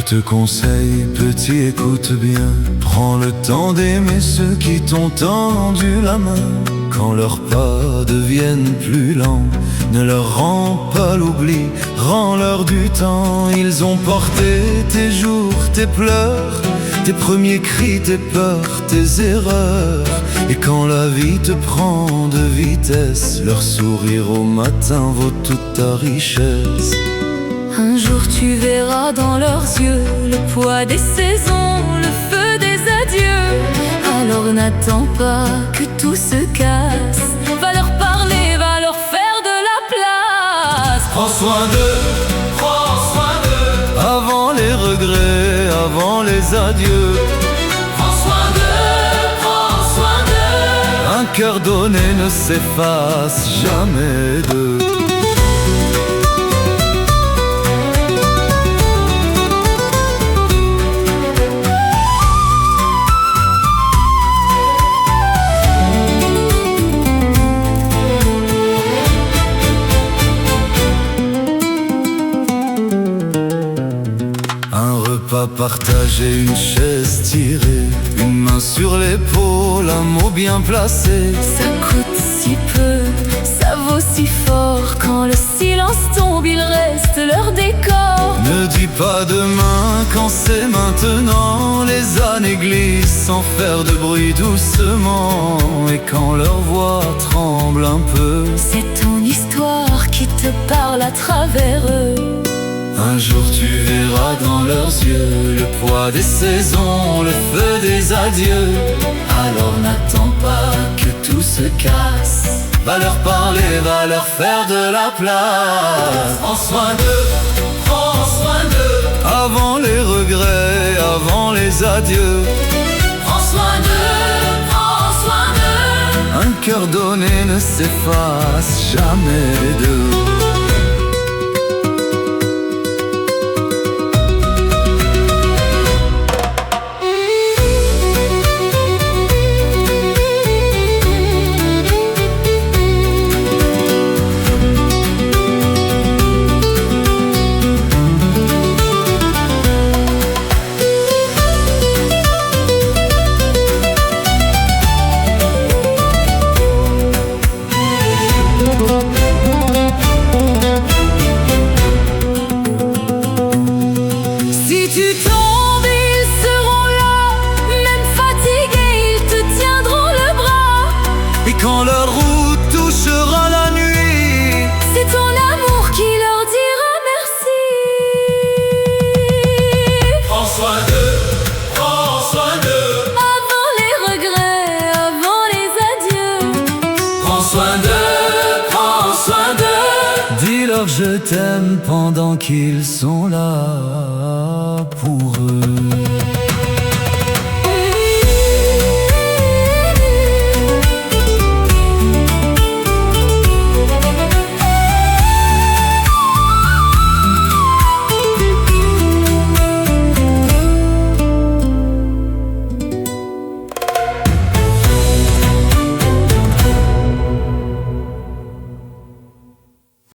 te conseille, petit, écoute bien. Prends le temps d'aimer ceux qui t'ont tendu la main. Quand leurs pas deviennent plus lents, ne leur rends pas l'oubli, rends-leur du temps. Ils ont porté tes jours, tes pleurs, tes premiers cris, tes peurs, tes erreurs. Et quand la vie te prend de vitesse, leur sourire au matin vaut toute ta richesse. Un jour tu verras dans leurs yeux le poids des saisons, le feu des adieux. Alors n'attends pas que tout se casse, va leur parler, va leur faire de la place. Prends soin d'eux, avant les regrets, avant les adieux. Prends soin d'eux. Un cœur donné ne s'efface jamais d'eux. Pas partager, une chaise tirée, une main sur l'épaule, un mot bien placé. Ça coûte si peu, ça vaut si fort. Quand le silence tombe, il reste leur décor. Ne dis pas demain quand c'est maintenant. Les années glissent sans faire de bruit, doucement. Et quand leur voix tremble un peu, c'est ton histoire qui te parle à travers eux. Un jour tu verras dans leurs yeux le poids des saisons, le feu des adieux. Alors n'attends pas que tout se casse, va leur parler, va leur faire de la place. Prends soin d'eux, avant les regrets, avant les adieux. Prends soin d'eux. Un cœur donné ne s'efface jamais d'eux. Quand leur route touchera la nuit, c'est ton amour qui leur dira merci. Prends soin d'eux, avant les regrets, avant les adieux. Prends soin d'eux, dis-leur je t'aime pendant qu'ils sont là.